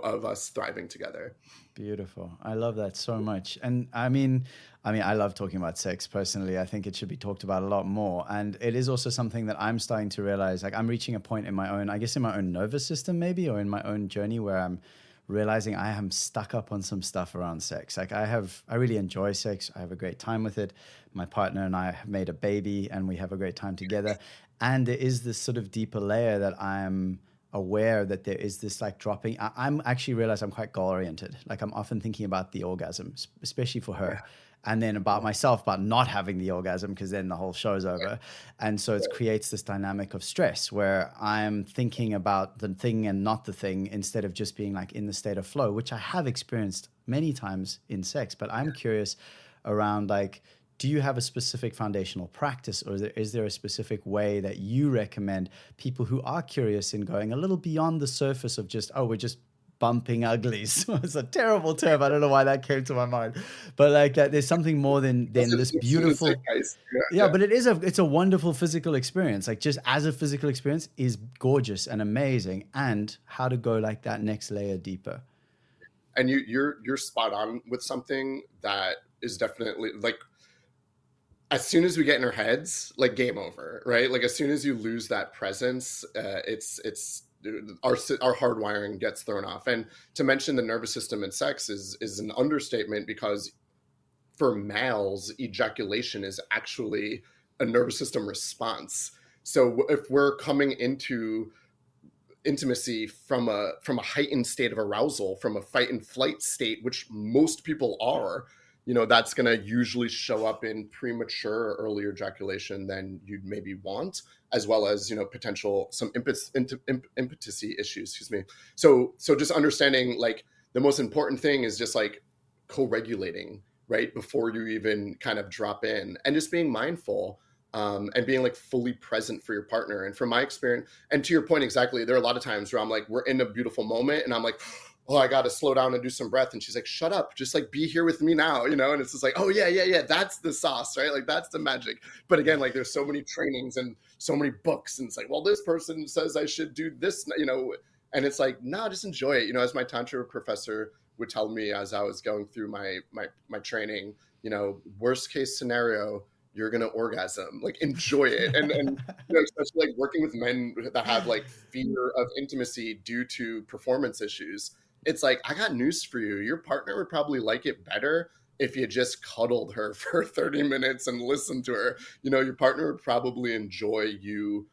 of us thriving together. Beautiful. I love that so much. And I mean, I love talking about sex personally. I think it should be talked about a lot more. And it is also something that I'm starting to realize, like I'm reaching a point in my own, I guess in my own nervous system maybe, or in my own journey where I'm realizing I am stuck up on some stuff around sex. Like I really enjoy sex. I have a great time with it. My partner and I have made a baby and we have a great time together. And there is this sort of deeper layer that I'm aware that there is this like dropping. I'm actually realize I'm quite goal oriented. Like I'm often thinking about the orgasm, especially for her. And then about myself, about not having the orgasm, because then the whole show's over. And so it creates this dynamic of stress where I'm thinking about the thing and not the thing, instead of just being like in the state of flow, which I have experienced many times in sex. But I'm curious around like, do you have a specific foundational practice, or is there a specific way that you recommend people who are curious in going a little beyond the surface of just, we're just bumping uglies? It's a terrible term. I don't know why that came to my mind, but like that, there's something more than this beautiful. But it's a wonderful physical experience. Like just as a physical experience is gorgeous and amazing, and how to go like that next layer deeper. And you're spot on with something that is definitely like, as soon as we get in our heads, like game over, right? Like as soon as you lose that presence, it's our hardwiring gets thrown off. And to mention the nervous system in sex is an understatement, because for males, ejaculation is actually a nervous system response. So if we're coming into intimacy from a heightened state of arousal, from a fight and flight state, which most people are, that's going to usually show up in premature or earlier ejaculation than you'd maybe want, as well as, potential some impotency issues, excuse me. So just understanding like the most important thing is just like co-regulating, right? Before you even kind of drop in, and just being mindful and being like fully present for your partner. And from my experience, and to your point exactly, there are a lot of times where I'm like, we're in a beautiful moment and I'm like, oh, I got to slow down and do some breath. And she's like, shut up, just like be here with me now, and it's just like, oh yeah. That's the sauce, right? Like that's the magic. But again, like there's so many trainings and so many books, and it's like, well, this person says I should do this, and it's like, no, just enjoy it. As my Tantra professor would tell me as I was going through my training, worst case scenario, you're going to orgasm, like enjoy it. And especially like working with men that have like fear of intimacy due to performance issues. It's like, I got news for you. Your partner would probably like it better if you just cuddled her for 30 minutes and listened to her. Your partner would probably enjoy you,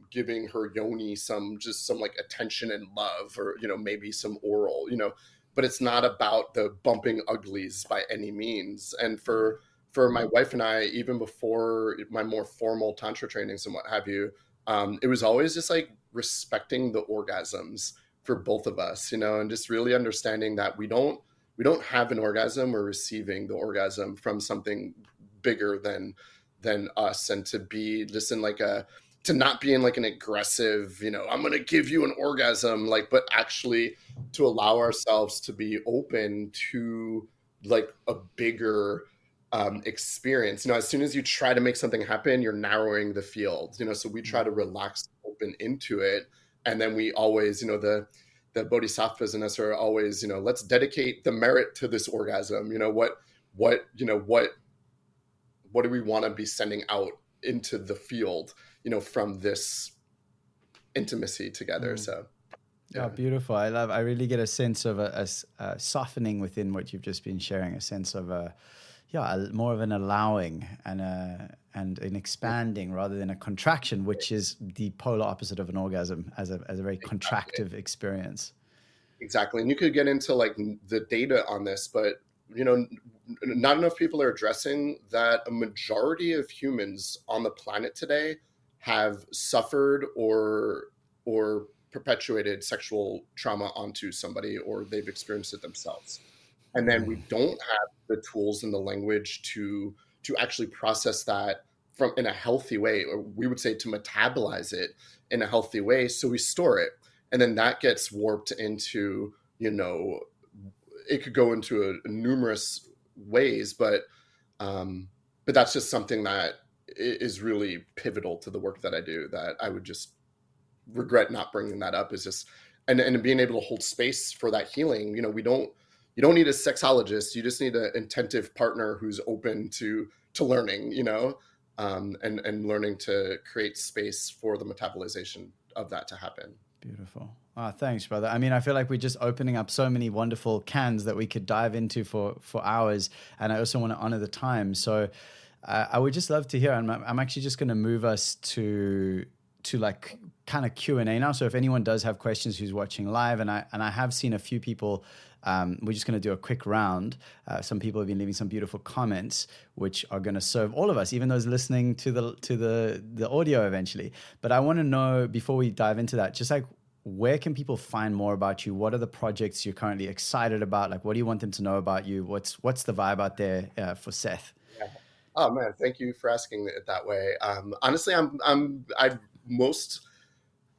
giving her yoni some like attention and love, or, maybe some oral, but it's not about the bumping uglies by any means. And for my wife and I, even before my more formal Tantra trainings and what have you, it was always just like respecting the orgasms for both of us, and just really understanding that we don't have an orgasm, we're receiving the orgasm from something bigger than us, and to be just in like to not be in like an aggressive, I'm going to give you an orgasm, like, but actually to allow ourselves to be open to like a bigger experience. As soon as you try to make something happen, you're narrowing the field, so we try to relax, open into it. And then we always, the bodhisattvas in us are always, let's dedicate the merit to this orgasm. What do we want to be sending out into the field, from this intimacy together. So. Yeah, beautiful. I really get a sense of a softening within what you've just been sharing, a sense of more of an allowing and an expanding rather than a contraction, which is the polar opposite of an orgasm, as a very contractive experience. Exactly. And you could get into like the data on this, but not enough people are addressing that a majority of humans on the planet today have suffered or perpetuated sexual trauma onto somebody, or they've experienced it themselves. And then we don't have the tools and the language to actually process that in a healthy way, or we would say to metabolize it in a healthy way. So we store it, and then that gets warped into, it could go into numerous ways, but that's just something that is really pivotal to the work that I do, that I would just regret not bringing that up, is just, and being able to hold space for that healing. You don't need a sexologist. You just need an attentive partner who's open to learning, and learning to create space for the metabolization of that to happen. Beautiful. Thanks, brother. I mean, I feel like we're just opening up so many wonderful cans that we could dive into for hours. And I also want to honor the time. So I would just love to hear, and I'm actually just going to move us to like kind of Q&A now. So if anyone does have questions who's watching live, and I have seen a few people, we're just going to do a quick round. Some people have been leaving some beautiful comments, which are going to serve all of us, even those listening to the audio eventually. But I want to know, before we dive into that, just like, where can people find more about you? What are the projects you're currently excited about? Like, what do you want them to know about you? What's the vibe out there for Seth? Yeah. Oh man, thank you for asking it that way. Honestly,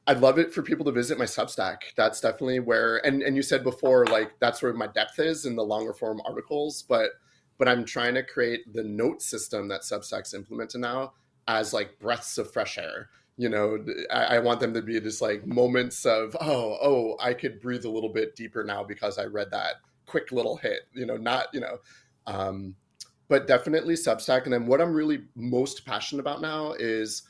I'd love it for people to visit my Substack. That's definitely where, and you said before, like, that's where my depth is in the longer form articles, but I'm trying to create the note system that Substack's implemented now as like breaths of fresh air. I want them to be just like moments of, oh, I could breathe a little bit deeper now because I read that quick little hit, but definitely Substack. And then what I'm really most passionate about now is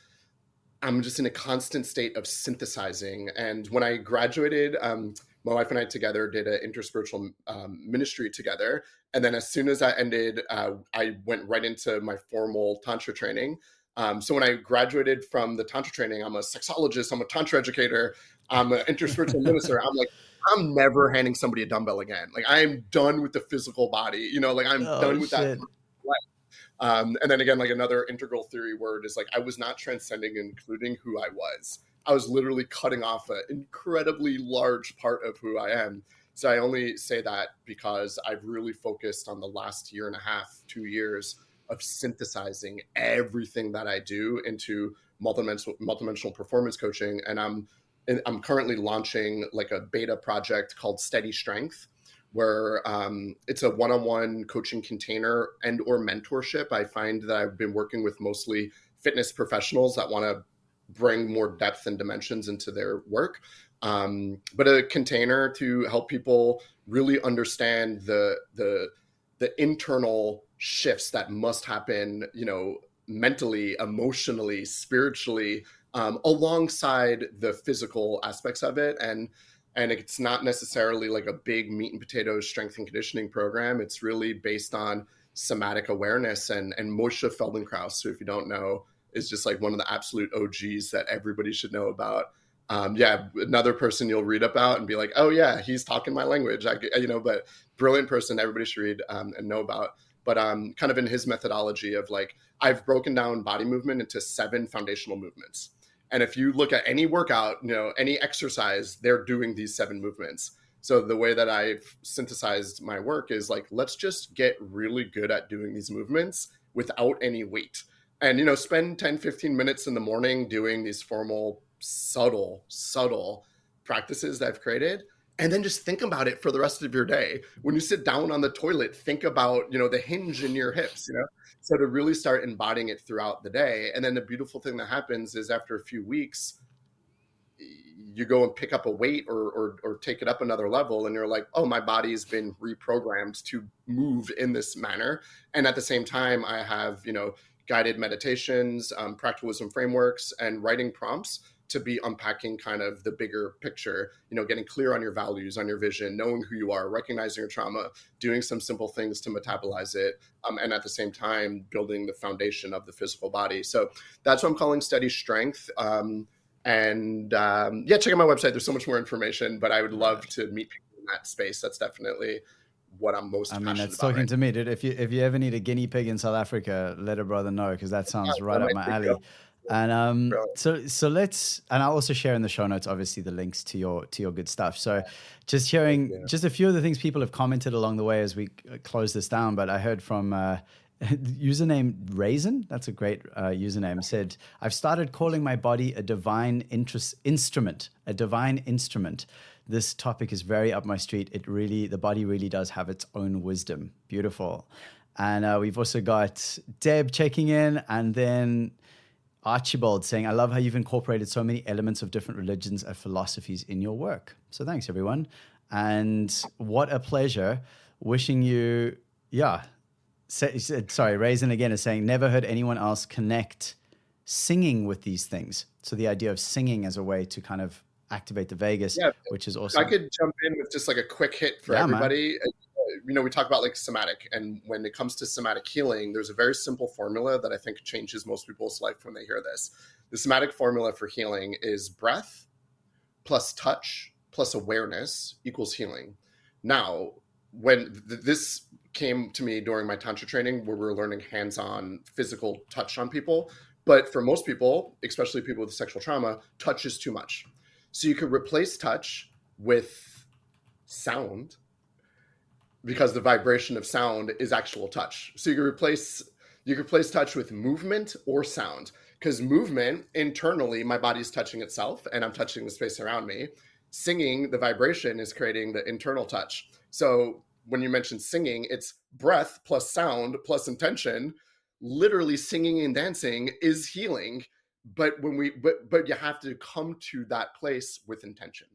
I'm just in a constant state of synthesizing. And when I graduated, my wife and I together did an interspiritual ministry together. And then as soon as that ended, I went right into my formal Tantra training. So when I graduated from the Tantra training, I'm a sexologist, I'm a Tantra educator, I'm an interspiritual minister. I'm like, I'm never handing somebody a dumbbell again. Like, I am done with the physical body, I'm done with that. And then again, like, another integral theory word is like, I was not transcending and including who I was. I was literally cutting off an incredibly large part of who I am. So I only say that because I've really focused on the last year and a half, 2 years of synthesizing everything that I do into multidimensional performance coaching. And I'm currently launching like a beta project called Steady Strength, where it's a one-on-one coaching container and or mentorship. I find that I've been working with mostly fitness professionals that want to bring more depth and dimensions into their work. But a container to help people really understand the internal shifts that must happen, mentally, emotionally, spiritually, alongside the physical aspects of it. And it's not necessarily like a big meat and potatoes strength and conditioning program. It's really based on somatic awareness, and Moshe Feldenkrais, who, if you don't know, is just like one of the absolute OGs that everybody should know about. Another person you'll read about and be like, oh yeah, he's talking my language, but brilliant person everybody should read and know about. But kind of in his methodology of like, I've broken down body movement into 7 foundational movements. And if you look at any workout, any exercise, they're doing these 7 movements. So the way that I've synthesized my work is like, let's just get really good at doing these movements without any weight. And, spend 10, 15 minutes in the morning doing these formal, subtle practices that I've created. And then just think about it for the rest of your day. When you sit down on the toilet, think about, the hinge in your hips, So to really start embodying it throughout the day. And then the beautiful thing that happens is after a few weeks, you go and pick up a weight or take it up another level, and you're like, oh, my body's been reprogrammed to move in this manner. And at the same time, I have, guided meditations, practical wisdom frameworks, and writing prompts to be unpacking kind of the bigger picture, getting clear on your values, on your vision, knowing who you are, recognizing your trauma, doing some simple things to metabolize it, and at the same time, building the foundation of the physical body. So that's what I'm calling Steady Strength. Check out my website. There's so much more information, but I would love to meet people in that space. That's definitely what I'm most I mean, passionate that's about. talking to me, dude. If you ever need a guinea pig in South Africa, let a brother know, because that sounds right up my alley. And so let's, and I'll also share in the show notes, obviously, the links to your good stuff. So just hearing just a few of the things people have commented along the way as we close this down. But I heard from username Raisin, that's a great username, said, I've started calling my body a divine instrument, a divine instrument. This topic is very up my street. The body really does have its own wisdom. Beautiful. And we've also got Deb checking in, and then Archibald saying, I love how you've incorporated so many elements of different religions and philosophies in your work. So thanks, everyone. And what a pleasure. Wishing you, sorry, Raisin again is saying, never heard anyone else connect singing with these things. So the idea of singing as a way to kind of activate the vagus, which is awesome. I could jump in with just like a quick hit for everybody. We talk about like somatic, and when it comes to somatic healing, there's a very simple formula that I think changes most people's life when they hear this. The somatic formula for healing is breath plus touch plus awareness equals healing. Now, when this came to me during my Tantra training, where we were learning hands-on physical touch on people, but for most people, especially people with sexual trauma, touch is too much. So you could replace touch with sound, because the vibration of sound is actual touch. So you could replace touch with movement or sound, because movement, internally, my body's touching itself and I'm touching the space around me. Singing, the vibration is creating the internal touch. So when you mention singing, it's breath plus sound plus intention. Literally singing and dancing is healing, but but you have to come to that place with intention.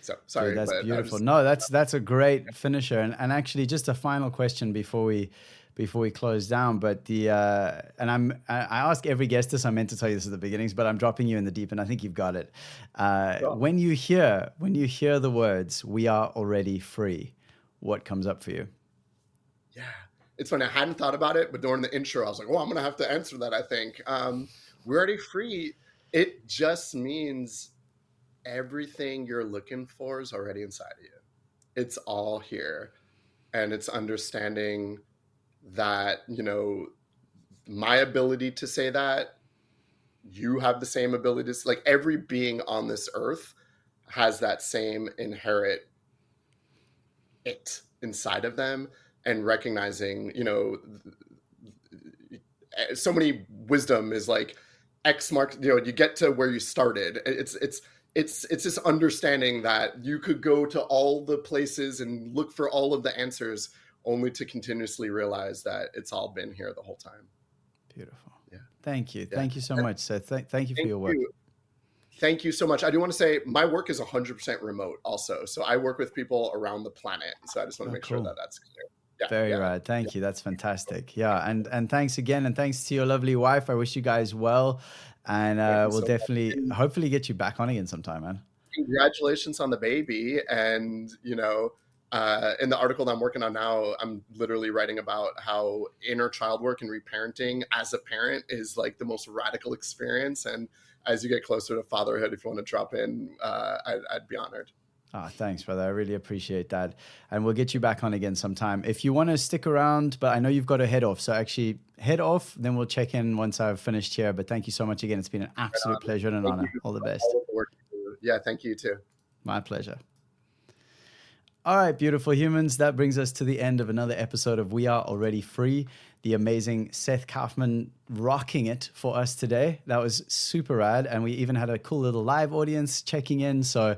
So sorry, dude, that's beautiful. No, that's a great finisher. And actually, just a final question before we close down. But I ask every guest this. I meant to tell you this at the beginnings, but I'm dropping you in the deep, and I think you've got it. When you hear the words "We are already free," what comes up for you? Yeah, it's funny. I hadn't thought about it, but during the intro, I was like, "Oh, I'm gonna have to answer that." I think we're already free. It just means everything you're looking for is already inside of you. It's all here. And it's understanding that, my ability to say that, you have the same abilities. Like every being on this earth has that same inherent it inside of them, and recognizing, so many wisdom is like X marks, you get to where you started. It's this understanding that you could go to all the places and look for all of the answers, only to continuously realize that it's all been here the whole time. Beautiful. Yeah. Thank you. Yeah. Thank you so much, Seth. Thank you for your work. Thank you so much. I do want to say my work is 100% remote also. So I work with people around the planet. So I just want to make sure that that's clear. Yeah, Very right. Thank you. That's fantastic. Yeah. And thanks again. And thanks to your lovely wife. I wish you guys well. And we'll definitely, hopefully get you back on again sometime, man. Congratulations on the baby. And, in the article that I'm working on now, I'm literally writing about how inner child work and reparenting as a parent is like the most radical experience. And as you get closer to fatherhood, if you want to drop in, I'd be honored. Oh, thanks, brother. I really appreciate that. And we'll get you back on again sometime. If you want to stick around, but I know you've got to head off. So actually head off, then we'll check in once I've finished here. But thank you so much again. It's been an absolute pleasure and an honor. All the best. Yeah, thank you too. My pleasure. All right, beautiful humans. That brings us to the end of another episode of We Are Already Free. The amazing Seth Kaufmann rocking it for us today. That was super rad. And we even had a cool little live audience checking in. So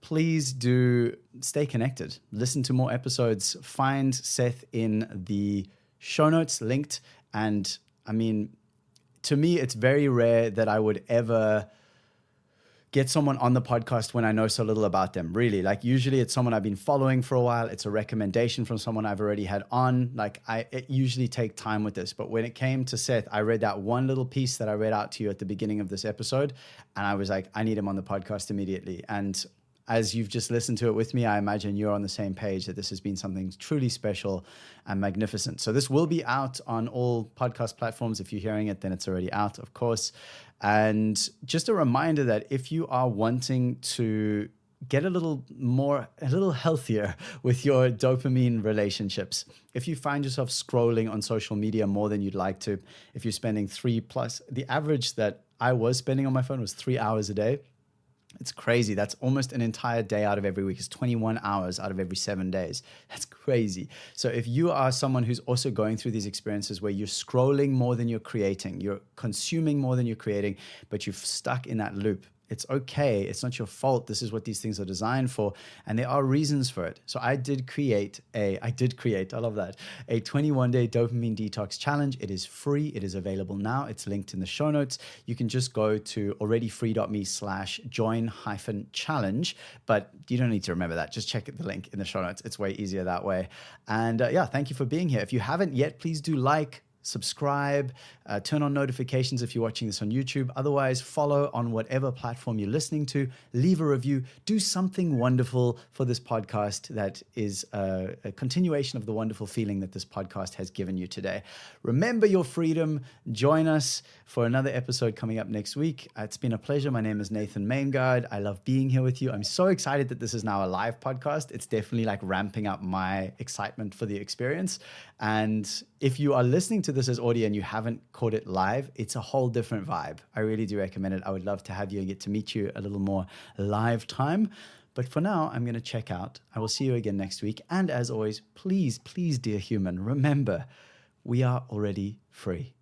please do stay connected. Listen to more episodes. Find Seth in the show notes linked. And I mean, to me, it's very rare that I would ever get someone on the podcast when I know so little about them, really. Like usually it's someone I've been following for a while. It's a recommendation from someone I've already had on. Like I usually take time with this. But when it came to Seth, I read that one little piece that I read out to you at the beginning of this episode. And I was like, I need him on the podcast immediately. And as you've just listened to it with me, I imagine you're on the same page that this has been something truly special and magnificent. So this will be out on all podcast platforms. If you're hearing it, then it's already out, of course. And just a reminder that if you are wanting to get a little healthier with your dopamine relationships. If you find yourself scrolling on social media more than you'd like to, if you're spending the average that I was spending on my phone was 3 hours a day. It's crazy. That's almost an entire day out of every week. It's 21 hours out of every 7 days. That's crazy. So if you are someone who's also going through these experiences where you're scrolling more than you're creating, you're consuming more than you're creating, but you've stuck in that loop, it's okay. It's not your fault. This is what these things are designed for. And there are reasons for it. So I did create, I love that, a 21-day dopamine detox challenge. It is free. It is available now. It's linked in the show notes. You can just go to alreadyfree.me/join-challenge, but you don't need to remember that. Just check the link in the show notes. It's way easier that way. And thank you for being here. If you haven't yet, please do subscribe, turn on notifications if you're watching this on YouTube. Otherwise, follow on whatever platform you're listening to. Leave a review. Do something wonderful for this podcast that is a continuation of the wonderful feeling that this podcast has given you today. Remember your freedom. Join us for another episode coming up next week. It's been a pleasure. My name is Nathan Maingard. I love being here with you. I'm so excited that this is now a live podcast. It's definitely like ramping up my excitement for the experience. And if you are listening to this as audio and you haven't caught it live, it's a whole different vibe. I really do recommend it. I would love to have you and get to meet you a little more live time. But for now, I'm going to check out. I will see you again next week. And as always, please, dear human, remember, we are already free.